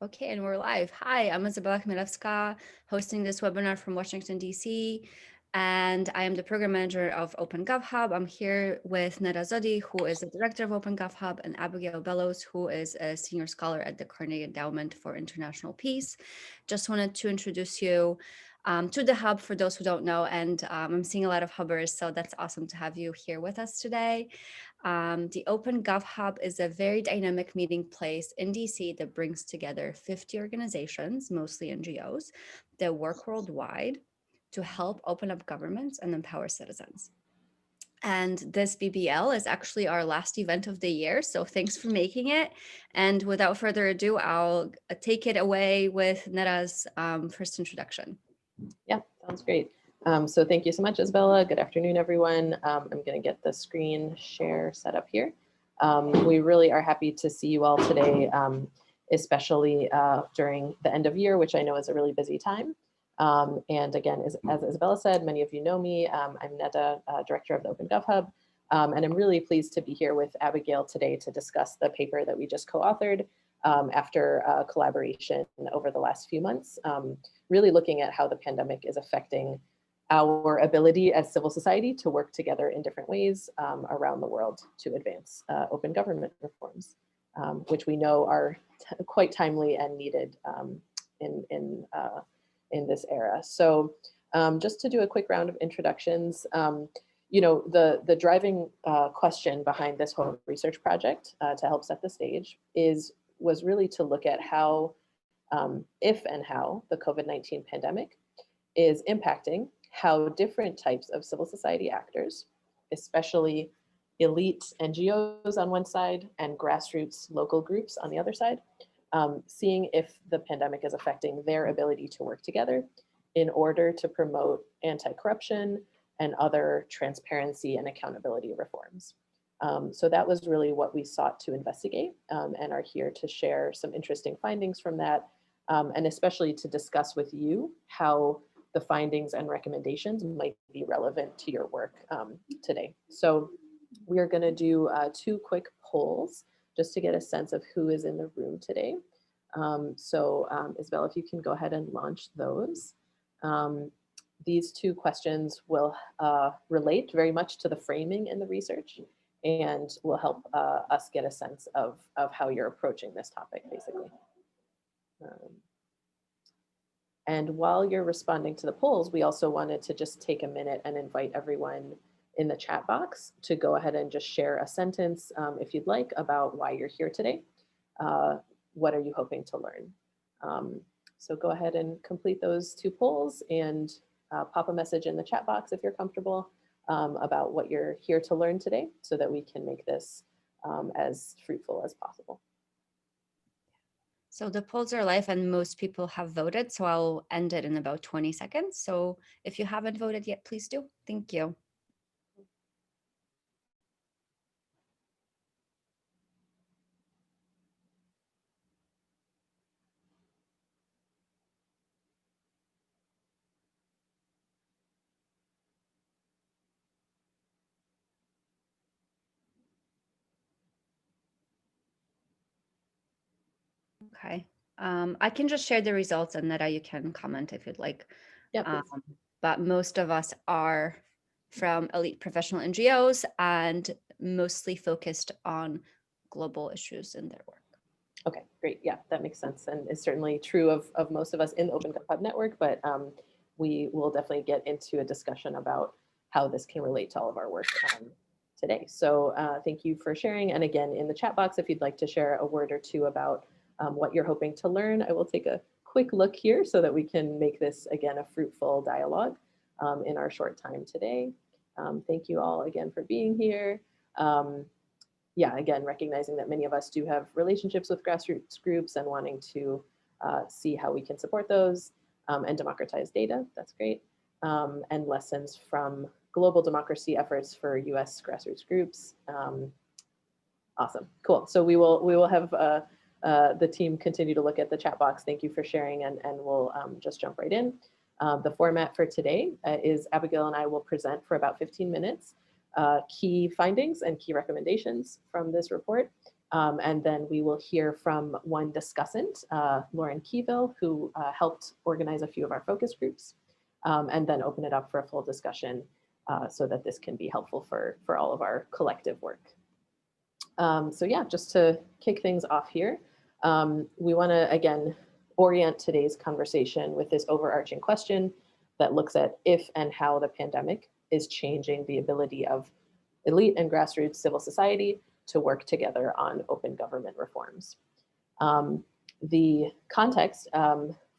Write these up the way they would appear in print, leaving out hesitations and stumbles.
Okay, and we're live. Hi, I'm Izabela Chmielewska, hosting this webinar from Washington, D.C., and I am the program manager of Open GovHub. I'm here with Neda Zodi, who is the director of Open GovHub, and Abigail Bellows, who is a senior scholar at the Carnegie Endowment for International Peace. Just wanted to introduce you to the hub for those who don't know, and I'm seeing a lot of hubbers, so that's awesome to have you here with us today. The Open Gov Hub is a very dynamic meeting place in DC that brings together 50 organizations, mostly NGOs, that work worldwide to help open up governments and empower citizens. And this BBL is actually our last event of the year, so thanks for making it. And without further ado, I'll take it away with Neda's first introduction. Yeah, sounds great. So thank you so much, Isabella. Good afternoon, everyone. I'm going to get the screen share set up here. We really are happy to see you all today, especially during the end of year, which I know is a really busy time. And again, as Isabella said, many of you know me. I'm Neda, director of the Open Gov Hub, and I'm really pleased to be here with Abigail today to discuss the paper that we just co-authored after collaboration over the last few months, really looking at how the pandemic is affecting our ability as civil society to work together in different ways around the world to advance open government reforms, which we know are quite timely and needed in this era. So just to do a quick round of introductions, you know, the driving question behind this whole research project to help set the stage was really to look at how, if and how the COVID-19 pandemic is impacting how different types of civil society actors, especially elite NGOs on one side and grassroots local groups on the other side, seeing if the pandemic is affecting their ability to work together in order to promote anti-corruption and other transparency and accountability reforms. So that was really what we sought to investigate and are here to share some interesting findings from that, and especially to discuss with you how the findings and recommendations might be relevant to your work today. So we are going to do 2 quick polls just to get a sense of who is in the room today. Isabel, if you can go ahead and launch those. These 2 questions will relate very much to the framing in the research and will help us get a sense of how you're approaching this topic, basically. And while you're responding to the polls, we also wanted to just take a minute and invite everyone in the chat box to go ahead and just share a sentence, if you'd like, about why you're here today. What are you hoping to learn? So go ahead and complete those 2 polls and pop a message in the chat box if you're comfortable about what you're here to learn today so that we can make this as fruitful as possible. So the polls are live and most people have voted, so I'll end it in about 20 seconds. So if you haven't voted yet, please do. Thank you. Okay, I can just share the results and Neda, you can comment if you'd like. Yeah, but most of us are from elite professional NGOs and mostly focused on global issues in their work. Okay, great. Yeah, that makes sense. And is certainly true of most of us in the Open GovHub network, but we will definitely get into a discussion about how this can relate to all of our work today. So thank you for sharing. And again, in the chat box, if you'd like to share a word or 2 about what you're hoping to learn, I will take a quick look here so that we can make this, again, a fruitful dialogue in our short time today. Thank you all again for being here. Yeah, again, recognizing that many of us do have relationships with grassroots groups and wanting to see how we can support those and democratize data. That's great. And lessons from global democracy efforts for US grassroots groups. Awesome, cool. So we will have the team continue to look at the chat box. Thank you for sharing, and we'll just jump right in. The format for today is Abigail and I will present for about 15 minutes key findings and key recommendations from this report. And then we will hear from one discussant, Lauren Keyville, who helped organize a few of our focus groups, and then open it up for a full discussion so that this can be helpful for all of our collective work. So yeah, just to kick things off here, we want to, again, orient today's conversation with this overarching question that looks at if and how the pandemic is changing the ability of elite and grassroots civil society to work together on open government reforms. The context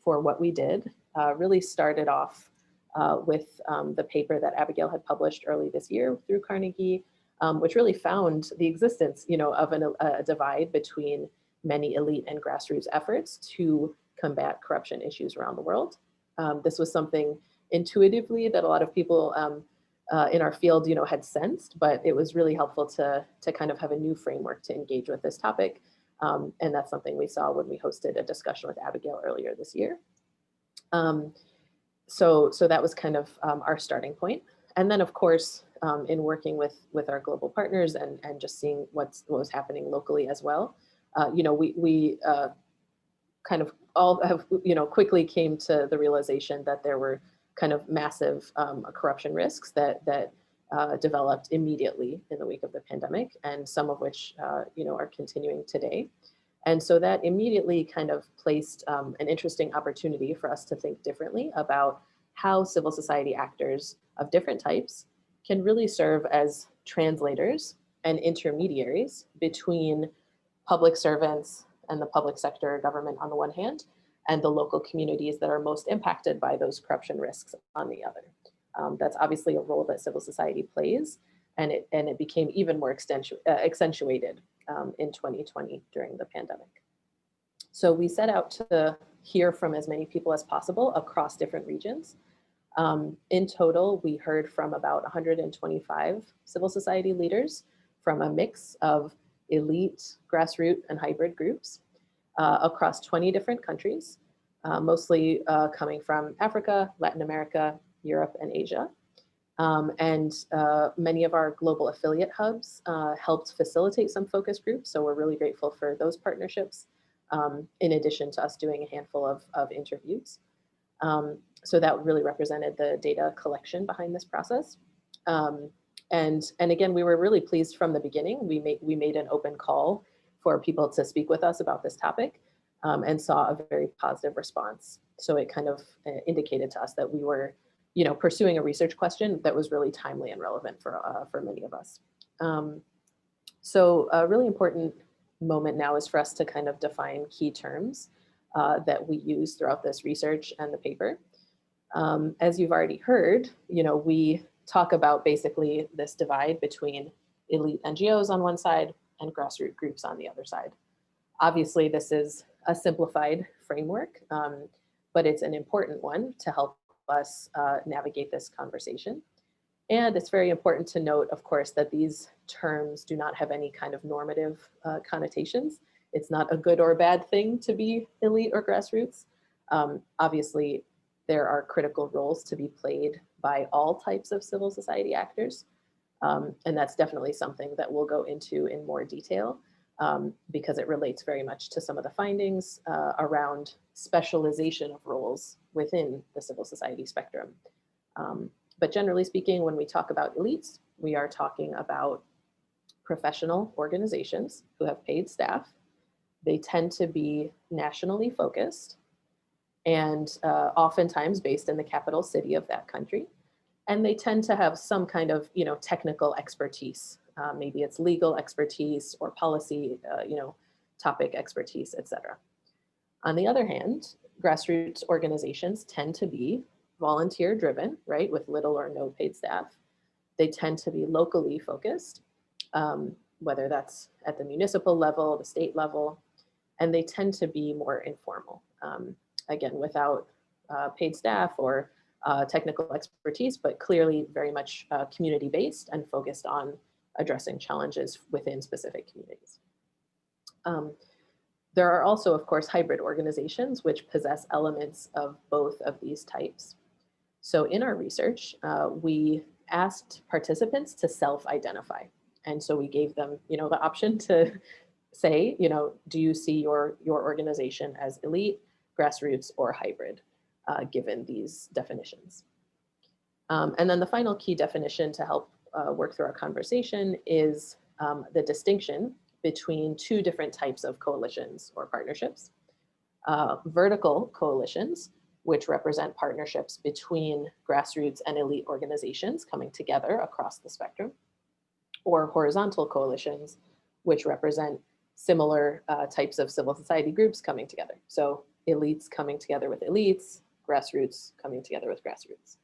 for what we did really started off with the paper that Abigail had published early this year through Carnegie, which really found the existence, of a divide between many elite and grassroots efforts to combat corruption issues around the world. This was something intuitively that a lot of people in our field, had sensed, but it was really helpful to kind of have a new framework to engage with this topic. And that's something we saw when we hosted a discussion with Abigail earlier this year. So that was kind of our starting point. And then, of course, in working with our global partners and just seeing what was happening locally as well, we kind of all have, quickly came to the realization that there were kind of massive corruption risks that developed immediately in the wake of the pandemic, and some of which, are continuing today. And so that immediately kind of placed an interesting opportunity for us to think differently about how civil society actors of different types can really serve as translators and intermediaries between public servants and the public sector government on the one hand, and the local communities that are most impacted by those corruption risks on the other. That's obviously a role that civil society plays, and it became even more accentuated in 2020 during the pandemic. So we set out to hear from as many people as possible across different regions. In total, we heard from about 125 civil society leaders from a mix of elite, grassroots, and hybrid groups across 20 different countries, mostly coming from Africa, Latin America, Europe, and Asia. And many of our global affiliate hubs helped facilitate some focus groups, so we're really grateful for those partnerships, in addition to us doing a handful of interviews. So that really represented the data collection behind this process. And again, we were really pleased from the beginning. We made an open call for people to speak with us about this topic, and saw a very positive response. So it kind of indicated to us that we were, pursuing a research question that was really timely and relevant for many of us. So a really important moment now is for us to kind of define key terms that we use throughout this research and the paper. As you've already heard, we talk about basically this divide between elite NGOs on one side and grassroots groups on the other side. Obviously, this is a simplified framework, but it's an important one to help us navigate this conversation. And it's very important to note, of course, that these terms do not have any kind of normative connotations. It's not a good or bad thing to be elite or grassroots. Obviously, there are critical roles to be played by all types of civil society actors. And that's definitely something that we'll go into in more detail, because it relates very much to some of the findings around specialization of roles within the civil society spectrum. But generally speaking, when we talk about elites, we are talking about professional organizations who have paid staff. They tend to be nationally focused and oftentimes based in the capital city of that country. And they tend to have some kind of, technical expertise. Maybe it's legal expertise or policy, topic expertise, et cetera. On the other hand, grassroots organizations tend to be volunteer driven, right, with little or no paid staff. They tend to be locally focused, whether that's at the municipal level, the state level, and they tend to be more informal, again, without paid staff or technical expertise, but clearly very much community-based and focused on addressing challenges within specific communities. There are also, of course, hybrid organizations which possess elements of both of these types. So in our research, we asked participants to self-identify. And so we gave them, the option to say, do you see your organization as elite, grassroots, or hybrid, given these definitions? And then the final key definition to help work through our conversation is the distinction between two different types of coalitions or partnerships. Vertical coalitions, which represent partnerships between grassroots and elite organizations coming together across the spectrum, or horizontal coalitions, which represent similar types of civil society groups coming together. So elites coming together with elites, grassroots coming together with grassroots.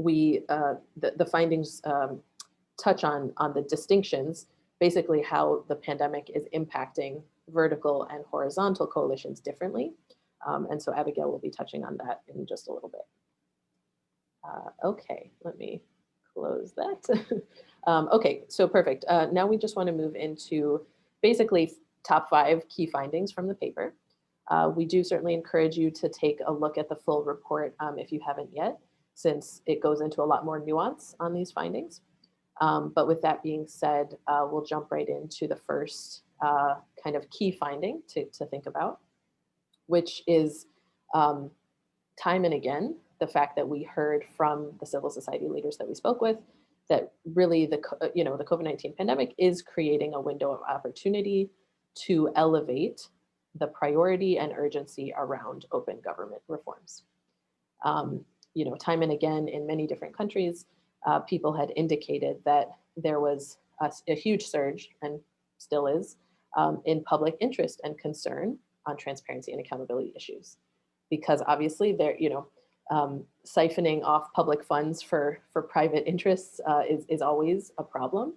The findings touch on the distinctions, basically how the pandemic is impacting vertical and horizontal coalitions differently. And so Abigail will be touching on that in just a little bit. Okay, let me close that. Okay, so perfect. Now we just want to move into basically top 5 key findings from the paper. We do certainly encourage you to take a look at the full report if you haven't yet, since it goes into a lot more nuance on these findings. But with that being said, we'll jump right into the first kind of key finding to think about, which is time and again, the fact that we heard from the civil society leaders that we spoke with, that really the COVID-19 pandemic is creating a window of opportunity to elevate the priority and urgency around open government reforms. Time and again in many different countries, people had indicated that there was a huge surge, and still is, in public interest and concern on transparency and accountability issues, because obviously they're, siphoning off public funds for private interests is always a problem,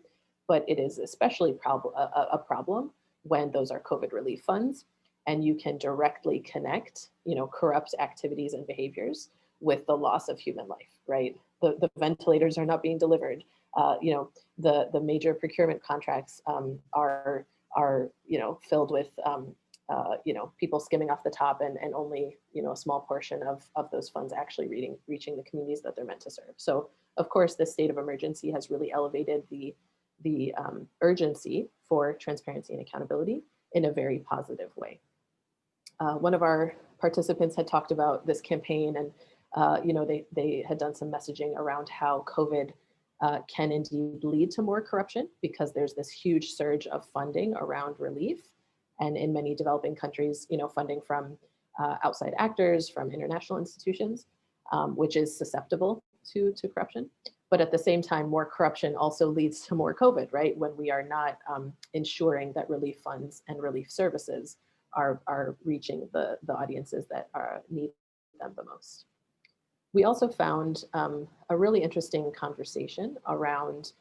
but it is especially a problem when those are COVID relief funds, and you can directly connect, corrupt activities and behaviors with the loss of human life, right? The ventilators are not being delivered. The major procurement contracts are filled with people skimming off the top, and only a small portion of those funds actually reaching the communities that they're meant to serve. So of course, this state of emergency has really elevated the urgency for transparency and accountability in a very positive way. One of our participants had talked about this campaign, and they had done some messaging around how COVID can indeed lead to more corruption, because there's this huge surge of funding around relief. And in many developing countries, funding from outside actors, from international institutions, which is susceptible to corruption. But at the same time, more corruption also leads to more COVID, right? When we are not ensuring that relief funds and relief services are reaching the audiences that need them the most. We also found a really interesting conversation around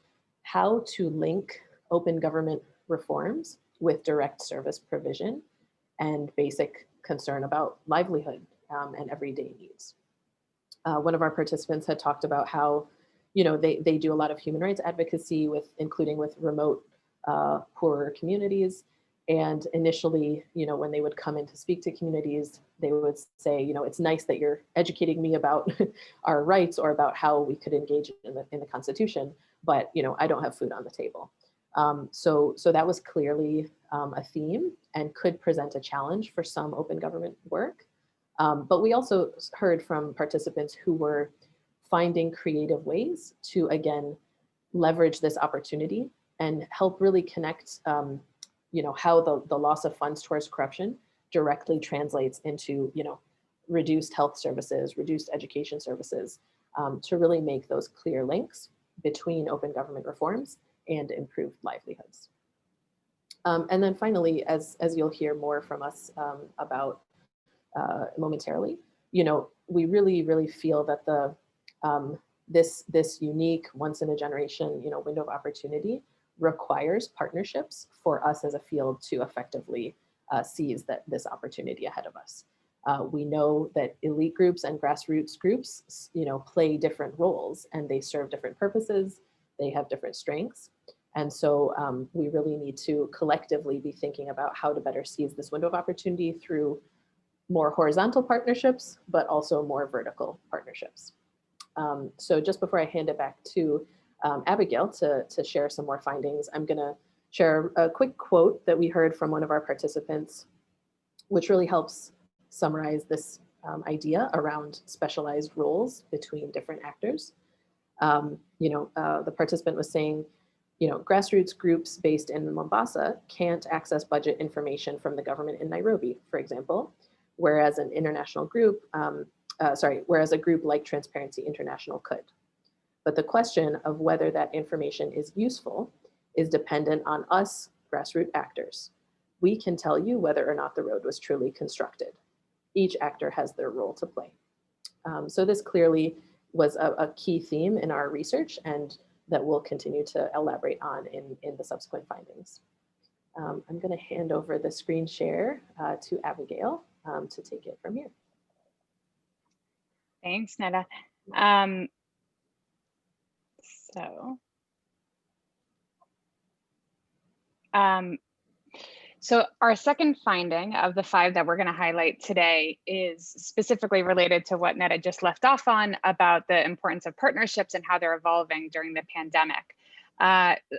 how to link open government reforms with direct service provision and basic concern about livelihood and everyday needs. One of our participants had talked about how, they do a lot of human rights advocacy including with remote, poorer communities. And initially, when they would come in to speak to communities, they would say, it's nice that you're educating me about our rights or about how we could engage in the Constitution, but I don't have food on the table. So that was clearly a theme and could present a challenge for some open government work. But we also heard from participants who were finding creative ways to, again, leverage this opportunity and help really connect how the loss of funds towards corruption directly translates into, reduced health services, reduced education services, to really make those clear links between open government reforms and improved livelihoods. And then finally, as you'll hear more from us about momentarily, we really feel that this unique once in a generation, window of opportunity requires partnerships for us as a field to effectively seize this opportunity ahead of us. We know that elite groups and grassroots groups, play different roles, and they serve different purposes. They have different strengths. And so we really need to collectively be thinking about how to better seize this window of opportunity through more horizontal partnerships, but also more vertical partnerships. So just before I hand it back to Abigail to share some more findings, I'm going to share a quick quote that we heard from one of our participants, which really helps summarize this idea around specialized roles between different actors. The participant was saying, grassroots groups based in Mombasa can't access budget information from the government in Nairobi, for example, whereas an international group, whereas a group like Transparency International could. But the question of whether that information is useful is dependent on us, grassroots actors. We can tell you whether or not the road was truly constructed. Each actor has their role to play. So this clearly was a key theme in our research and that we'll continue to elaborate on in the subsequent findings. I'm going to hand over the screen share to Abigail to take it from here. Thanks, Neda. So our second finding of the 5 that we're going to highlight today is specifically related to what Neda just left off on about the importance of partnerships and how they're evolving during the pandemic.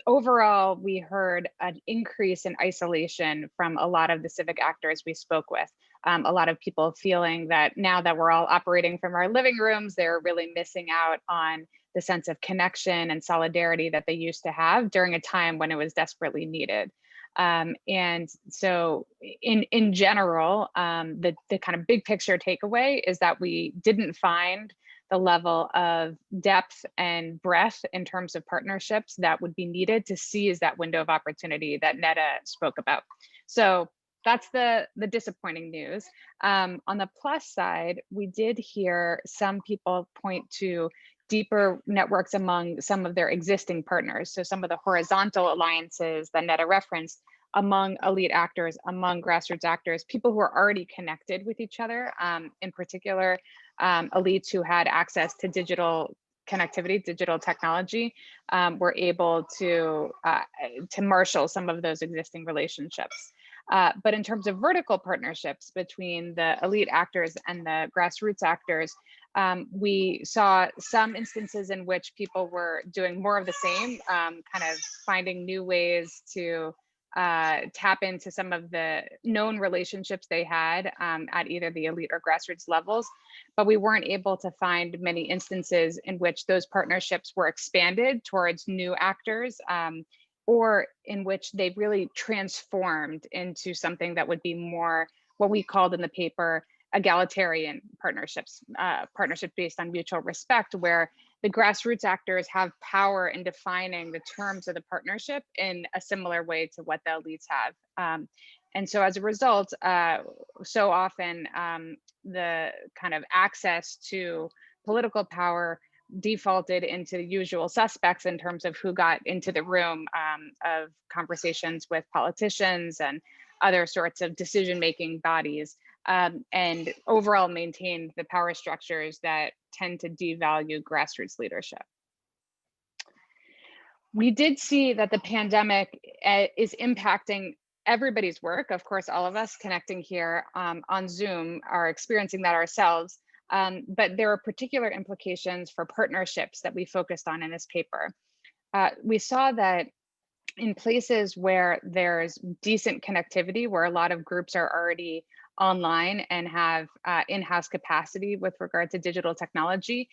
Overall, we heard an increase in isolation from a lot of the civic actors we spoke with. A lot of people feeling that now that we're all operating from our living rooms, they're really missing out on the sense of connection and solidarity that they used to have during a time when it was desperately needed. And so in general, the kind of big picture takeaway is that we didn't find the level of depth and breadth in terms of partnerships that would be needed to seize that window of opportunity that Neda spoke about. So that's the disappointing news. On the plus side, we did hear some people point to deeper networks among some of their existing partners. So some of the horizontal alliances that Neda referenced among elite actors, among grassroots actors, people who are already connected with each other, in particular, elites who had access to digital connectivity, digital technology, were able to marshal some of those existing relationships. But in terms of vertical partnerships between the elite actors and the grassroots actors, we saw some instances in which people were doing more of the same, kind of finding new ways to tap into some of the known relationships they had at either the elite or grassroots levels, but we weren't able to find many instances in which those partnerships were expanded towards new actors or in which they really transformed into something that would be more what we called in the paper egalitarian partnerships, partnerships based on mutual respect, where the grassroots actors have power in defining the terms of the partnership in a similar way to what the elites have. And so as a result, so often the kind of access to political power defaulted into the usual suspects in terms of who got into the room of conversations with politicians and other sorts of decision-making bodies, and overall maintained the power structures that tend to devalue grassroots leadership. We did see that the pandemic is impacting everybody's work. Of course, all of us connecting here on Zoom are experiencing that ourselves, but there are particular implications for partnerships that we focused on in this paper. We saw that in places where there's decent connectivity, where a lot of groups are already online and have in-house capacity with regard to digital technology,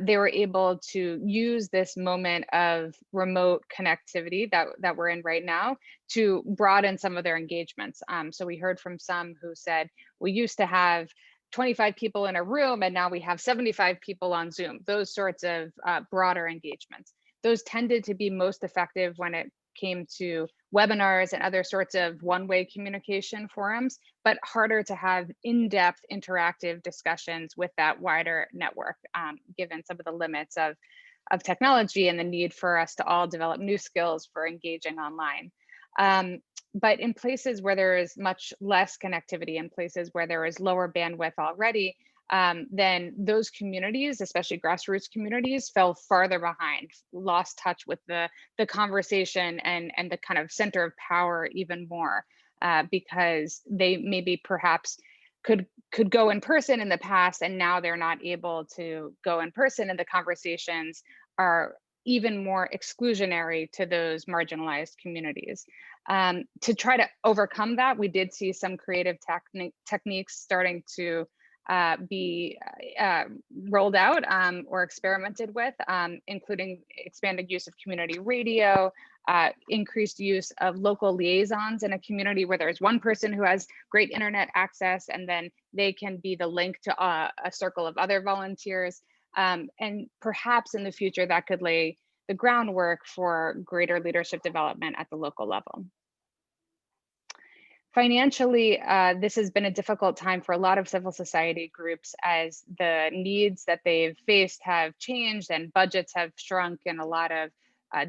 they were able to use this moment of remote connectivity that we're in right now to broaden some of their engagements. So we heard from some who said, we used to have 25 people in a room and now we have 75 people on Zoom, those sorts of broader engagements. Those tended to be most effective when it came to webinars and other sorts of one-way communication forums, but harder to have in-depth interactive discussions with that wider network, given some of the limits of technology and the need for us to all develop new skills for engaging online. But in places where there is much less connectivity, in places where there is lower bandwidth already, then those communities, especially grassroots communities, fell farther behind, lost touch with the conversation and the kind of center of power even more, because they maybe perhaps could go in person in the past, and now they're not able to go in person, and the conversations are even more exclusionary to those marginalized communities. To try to overcome that, we did see some creative techniques starting to be rolled out or experimented with, including expanded use of community radio, increased use of local liaisons in a community where there's one person who has great internet access, and then they can be the link to a circle of other volunteers. And perhaps in the future that could lay the groundwork for greater leadership development at the local level. Financially, this has been a difficult time for a lot of civil society groups as the needs that they've faced have changed and budgets have shrunk in a lot of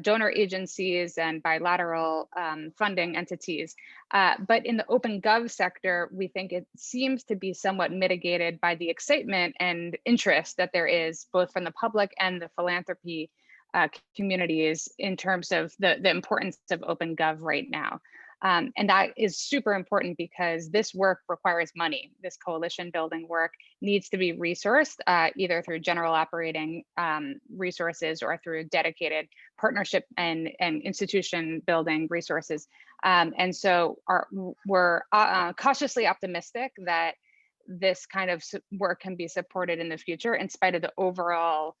donor agencies and bilateral funding entities. But in the open gov sector, we think it seems to be somewhat mitigated by the excitement and interest that there is both from the public and the philanthropy communities in terms of the importance of open gov right now. And that is super important because this work requires money. This coalition building work needs to be resourced either through general operating resources or through dedicated partnership and institution building resources. And so we're cautiously optimistic that this kind of work can be supported in the future in spite of the overall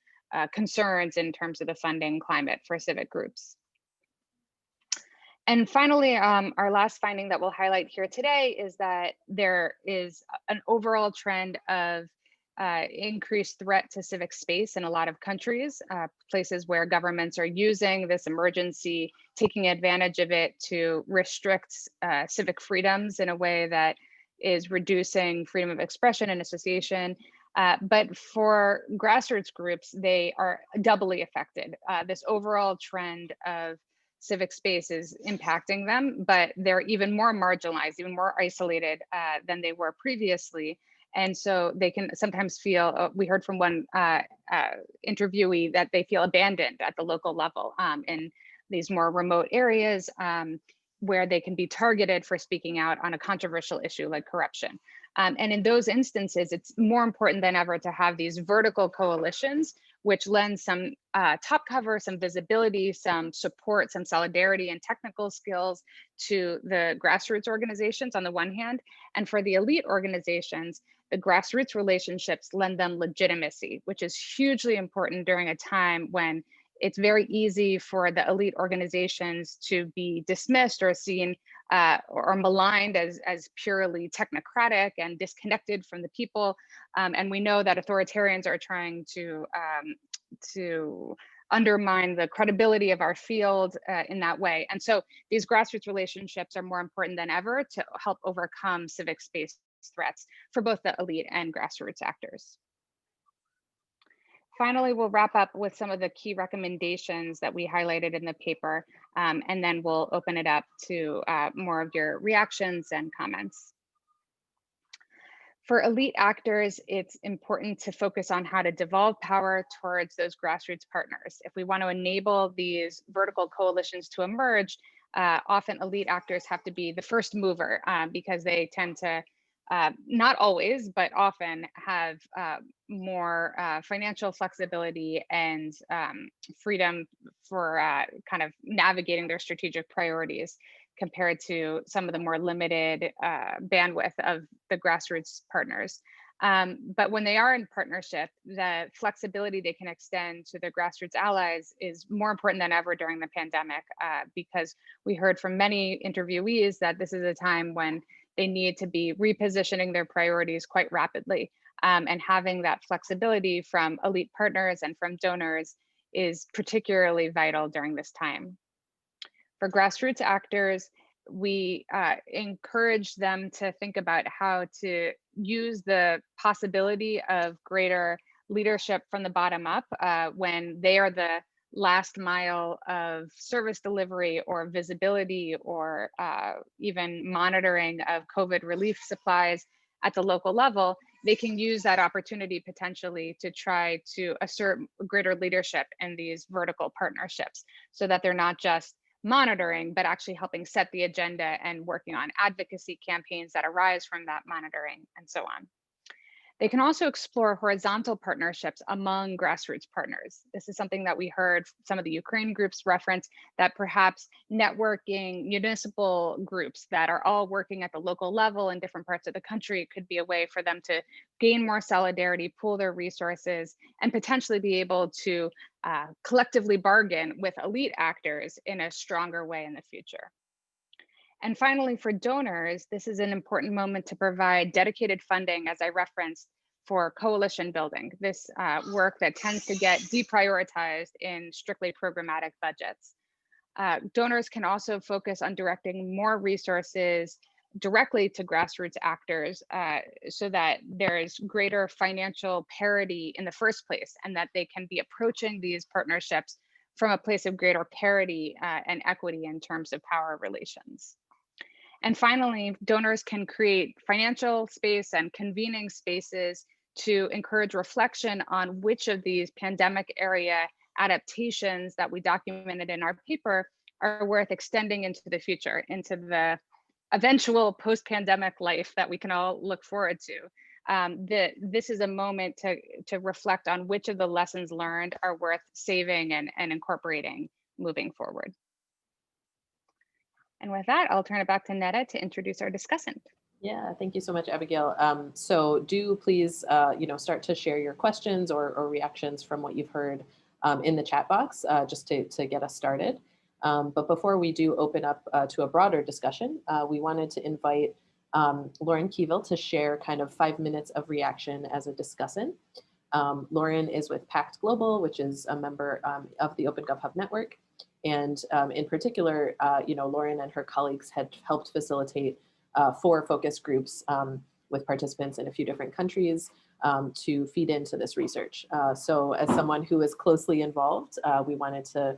concerns in terms of the funding climate for civic groups. And finally, our last finding that we'll highlight here today is that there is an overall trend of increased threat to civic space in a lot of countries, places where governments are using this emergency, taking advantage of it to restrict civic freedoms in a way that is reducing freedom of expression and association. But for grassroots groups, they are doubly affected. This overall trend of civic space is impacting them, but they're even more marginalized, even more isolated than they were previously. And so they can sometimes feel, we heard from one interviewee that they feel abandoned at the local level in these more remote areas where they can be targeted for speaking out on a controversial issue like corruption. And in those instances, it's more important than ever to have these vertical coalitions, which lend some top cover, some visibility, some support, some solidarity and technical skills to the grassroots organizations on the one hand. And for the elite organizations, the grassroots relationships lend them legitimacy, which is hugely important during a time when it's very easy for the elite organizations to be dismissed or seen or maligned as purely technocratic and disconnected from the people. And we know that authoritarians are trying to undermine the credibility of our field in that way. And so these grassroots relationships are more important than ever to help overcome civic space threats for both the elite and grassroots actors. Finally, we'll wrap up with some of the key recommendations that we highlighted in the paper, and then we'll open it up to more of your reactions and comments. For elite actors, it's important to focus on how to devolve power towards those grassroots partners. If we want to enable these vertical coalitions to emerge, often elite actors have to be the first mover because they tend to not always, but often have more financial flexibility and freedom for kind of navigating their strategic priorities compared to some of the more limited bandwidth of the grassroots partners. But when they are in partnership, the flexibility they can extend to their grassroots allies is more important than ever during the pandemic, because we heard from many interviewees that this is a time when they need to be repositioning their priorities quite rapidly. And having that flexibility from elite partners and from donors is particularly vital during this time. For grassroots actors, we encourage them to think about how to use the possibility of greater leadership from the bottom up when they are the last mile of service delivery or visibility or even monitoring of COVID relief supplies at the local level. They can use that opportunity potentially to try to assert greater leadership in these vertical partnerships so that they're not just monitoring, but actually helping set the agenda and working on advocacy campaigns that arise from that monitoring and so on. They can also explore horizontal partnerships among grassroots partners. This is something that we heard some of the Ukraine groups reference, that perhaps networking municipal groups that are all working at the local level in different parts of the country could be a way for them to gain more solidarity, pool their resources, and potentially be able to collectively bargain with elite actors in a stronger way in the future. And finally, for donors, this is an important moment to provide dedicated funding, as I referenced, for coalition building, this work that tends to get deprioritized in strictly programmatic budgets. Donors can also focus on directing more resources directly to grassroots actors so that there is greater financial parity in the first place, and that they can be approaching these partnerships from a place of greater parity and equity in terms of power relations. And finally, donors can create financial space and convening spaces to encourage reflection on which of these pandemic area adaptations that we documented in our paper are worth extending into the future, into the eventual post-pandemic life that we can all look forward to. This is a moment to reflect on which of the lessons learned are worth saving and incorporating moving forward. And with that, I'll turn it back to Netta to introduce our discussant. Yeah, thank you so much, Abigail. So do please, start to share your questions or reactions from what you've heard in the chat box, just to get us started. But before we do open up to a broader discussion, we wanted to invite Lauren Keevil to share kind of 5 minutes of reaction as a discussant. Lauren is with Pact Global, which is a member of the Open GovHub network. And in particular, Lauren and her colleagues had helped facilitate 4 focus groups with participants in a few different countries to feed into this research. So as someone who is closely involved, we wanted to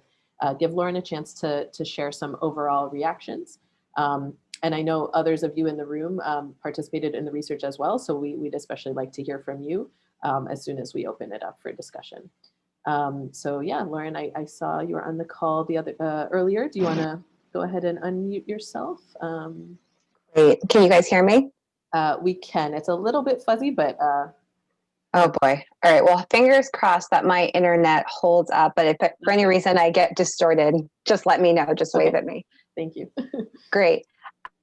give Lauren a chance to share some overall reactions. And I know others of you in the room participated in the research as well, so we'd especially like to hear from you as soon as we open it up for discussion. So yeah, Lauren, I saw you were on the call earlier. Do you want to go ahead and unmute yourself? Great. Can you guys hear me? We can. It's a little bit fuzzy, but oh boy. All right. Well, fingers crossed that my internet holds up. But if for any reason I get distorted, just let me know. Just wave at me. Thank you. Great.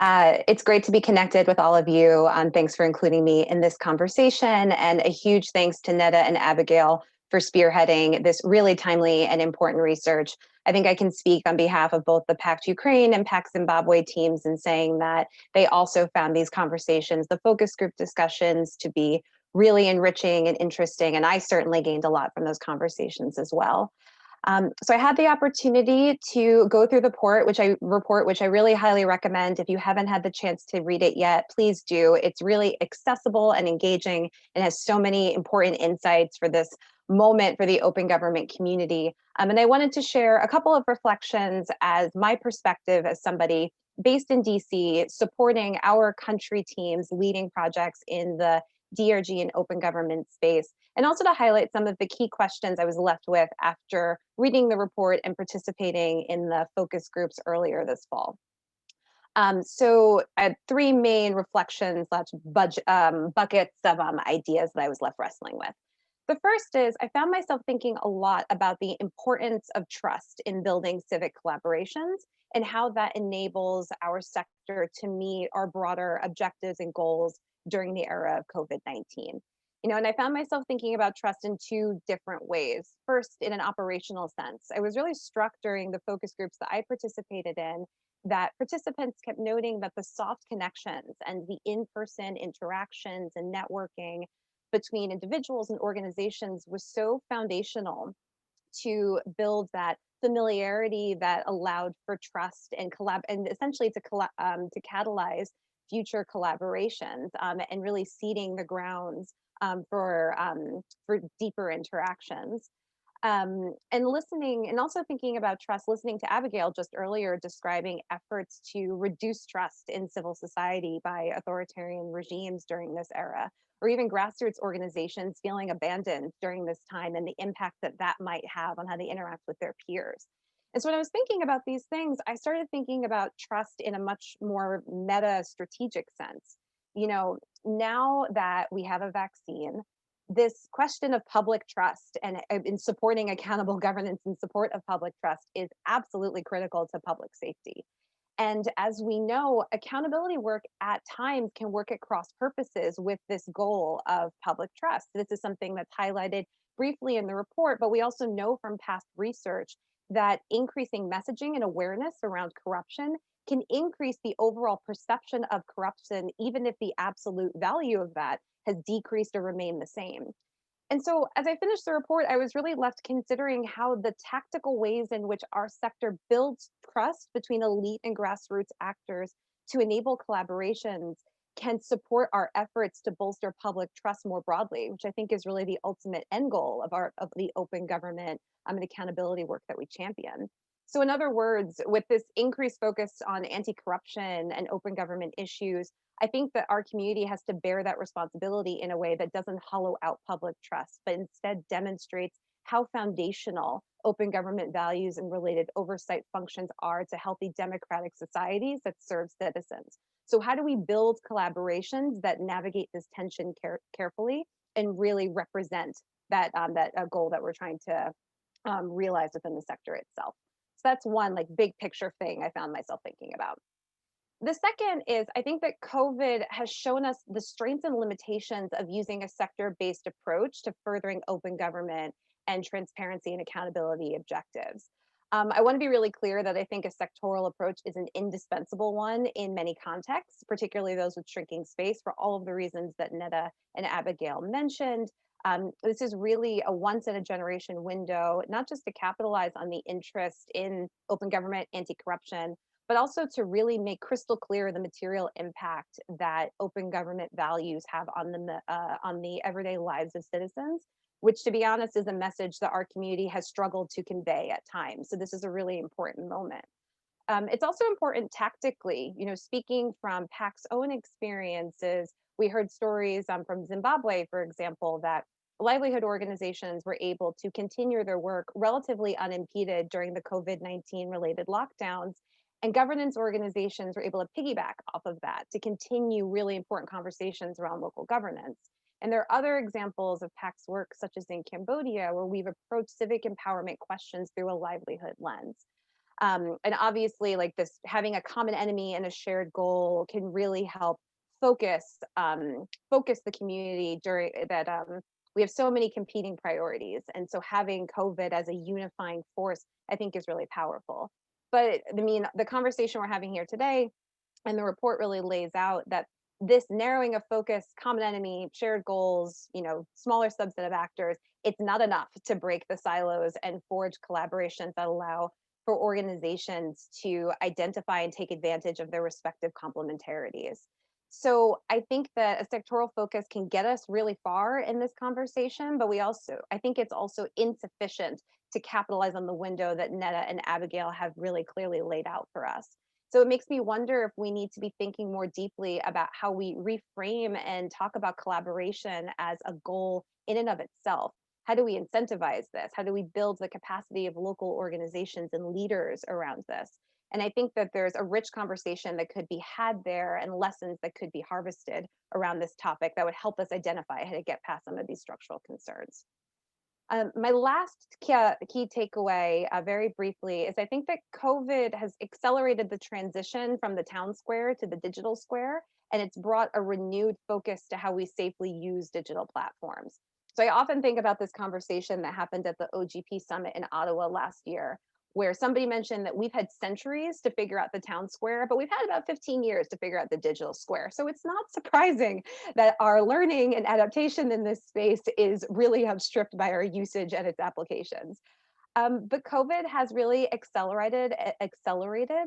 It's great to be connected with all of you. Thanks for including me in this conversation, and a huge thanks to Netta and Abigail for spearheading this really timely and important research. I think I can speak on behalf of both the Pact Ukraine and Pact Zimbabwe teams in saying that they also found these conversations, the focus group discussions, to be really enriching and interesting. And I certainly gained a lot from those conversations as well. So I had the opportunity to go through the report, which I really highly recommend. If you haven't had the chance to read it yet, please do. It's really accessible and engaging and has so many important insights for this moment for the open government community. And I wanted to share a couple of reflections as my perspective as somebody based in DC, supporting our country teams, leading projects in the DRG and open government space, and also to highlight some of the key questions I was left with after reading the report and participating in the focus groups earlier this fall. So I had 3 main reflections, buckets of ideas that I was left wrestling with. The first is I found myself thinking a lot about the importance of trust in building civic collaborations and how that enables our sector to meet our broader objectives and goals during the era of COVID-19. And I found myself thinking about trust in 2 different ways. First, in an operational sense, I was really struck during the focus groups that I participated in that participants kept noting that the soft connections and the in-person interactions and networking between individuals and organizations was so foundational to build that familiarity that allowed for trust and essentially to catalyze future collaborations and really seeding the grounds for deeper interactions. And listening and also thinking about trust, listening to Abigail just earlier describing efforts to reduce trust in civil society by authoritarian regimes during this era, or even grassroots organizations feeling abandoned during this time and the impact that that might have on how they interact with their peers. And so when I was thinking about these things, I started thinking about trust in a much more meta strategic sense. now that we have a vaccine, this question of public trust and in supporting accountable governance in support of public trust is absolutely critical to public safety. And as we know, accountability work at times can work at cross purposes with this goal of public trust. This is something that's highlighted briefly in the report, but we also know from past research that increasing messaging and awareness around corruption can increase the overall perception of corruption, even if the absolute value of that has decreased or remained the same. And so as I finished the report, I was really left considering how the tactical ways in which our sector builds trust between elite and grassroots actors to enable collaborations can support our efforts to bolster public trust more broadly, which I think is really the ultimate end goal of the open government and accountability work that we champion. So in other words, with this increased focus on anti-corruption and open government issues, I think that our community has to bear that responsibility in a way that doesn't hollow out public trust, but instead demonstrates how foundational open government values and related oversight functions are to healthy democratic societies that serve citizens. So how do we build collaborations that navigate this tension carefully and really represent that goal that we're trying to realize within the sector itself? So that's one like big picture thing I found myself thinking about. The second is I think that COVID has shown us the strengths and limitations of using a sector-based approach to furthering open government and transparency and accountability objectives. I want to be really clear that I think a sectoral approach is an indispensable one in many contexts, particularly those with shrinking space, for all of the reasons that Netta and Abigail mentioned. This is really a once in a generation window, not just to capitalize on the interest in open government, anti-corruption, but also to really make crystal clear the material impact that open government values have on the everyday lives of citizens, which, to be honest, is a message that our community has struggled to convey at times. So this is a really important moment. It's also important tactically, speaking from PAC's own experiences, we heard stories from Zimbabwe, for example, that livelihood organizations were able to continue their work relatively unimpeded during the COVID-19 related lockdowns. And governance organizations were able to piggyback off of that to continue really important conversations around local governance. And there are other examples of PAC's work, such as in Cambodia, where we've approached civic empowerment questions through a livelihood lens. And obviously, like this, having a common enemy and a shared goal can really help focus the community during that. We have so many competing priorities, and so having COVID as a unifying force, I think, is really powerful. But I mean, the conversation we're having here today and the report really lays out that this narrowing of focus, common enemy, shared goals, smaller subset of actors, it's not enough to break the silos and forge collaborations that allow for organizations to identify and take advantage of their respective complementarities. So I think that a sectoral focus can get us really far in this conversation, but I think it's also insufficient to capitalize on the window that Netta and Abigail have really clearly laid out for us. So it makes me wonder if we need to be thinking more deeply about how we reframe and talk about collaboration as a goal in and of itself. How do we incentivize this? How do we build the capacity of local organizations and leaders around this? And I think that there's a rich conversation that could be had there and lessons that could be harvested around this topic that would help us identify how to get past some of these structural concerns. My last key takeaway, very briefly, is I think that COVID has accelerated the transition from the town square to the digital square, and it's brought a renewed focus to how we safely use digital platforms. So I often think about this conversation that happened at the OGP summit in Ottawa last year, where somebody mentioned that we've had centuries to figure out the town square, but we've had about 15 years to figure out the digital square. So it's not surprising that our learning and adaptation in this space is really outstripped by our usage and its applications. But COVID has really accelerated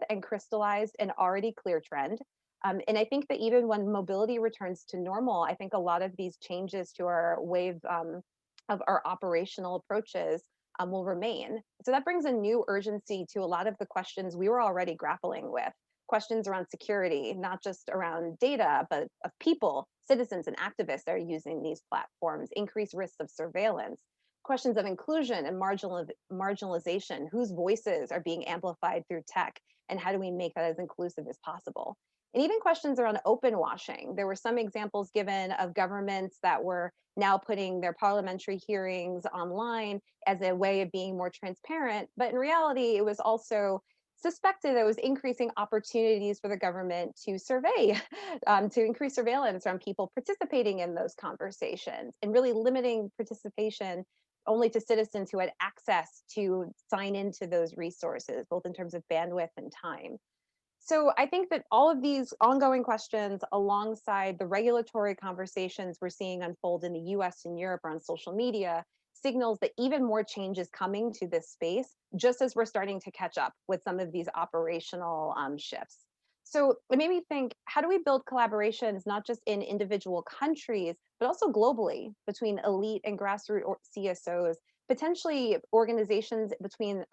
and crystallized an already clear trend. And I think that even when mobility returns to normal, I think a lot of these changes to our way of our operational approaches will remain. So that brings a new urgency to a lot of the questions we were already grappling with. Questions around security, not just around data, but of people, citizens, and activists that are using these platforms, increased risks of surveillance, questions of inclusion and marginalization, whose voices are being amplified through tech, and how do we make that as inclusive as possible? and even questions around open washing. There were some examples given of governments that were now putting their parliamentary hearings online as a way of being more transparent. But in reality, it was also suspected that it was increasing opportunities for the government to survey, to increase surveillance on people participating in those conversations, and really limiting participation only to citizens who had access to sign into those resources, both in terms of bandwidth and time. So I think that all of these ongoing questions, alongside the regulatory conversations we're seeing unfold in the US and Europe around social media, signals that even more change is coming to this space, just as we're starting to catch up with some of these operational shifts. So it made me think, how do we build collaborations, not just in individual countries, but also globally between elite and grassroots CSOs, potentially organizations between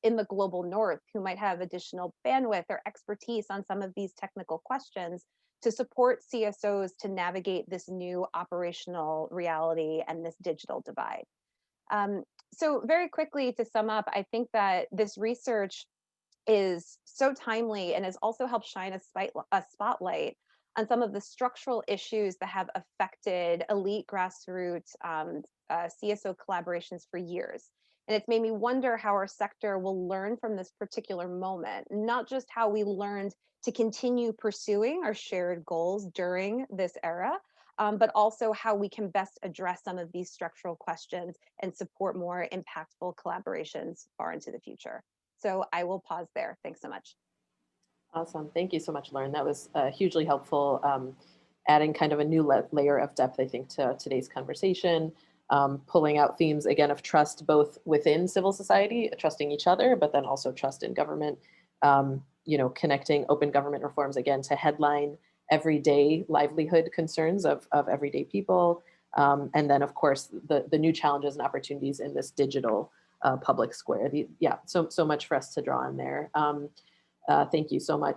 in the global north who might have additional bandwidth or expertise on some of these technical questions to support CSOs to navigate this new operational reality and this digital divide. So very quickly to sum up, I think that this research is so timely and has also helped shine a spotlight on some of the structural issues that have affected elite grassroots CSO collaborations for years. And it's made me wonder how our sector will learn from this particular moment, not just how we learned to continue pursuing our shared goals during this era, but also how we can best address some of these structural questions and support more impactful collaborations far into the future. So I will pause there. Thanks so much. Awesome. Thank you so much, Lauren. That was hugely helpful, adding kind of a new layer of depth, I think, to today's conversation, pulling out themes, again, of trust, both within civil society, trusting each other, but then also trust in government, connecting open government reforms, again, to headline everyday livelihood concerns of everyday people. And then, of course, the new challenges and opportunities in this digital public square. So much for us to draw on there. Thank you so much.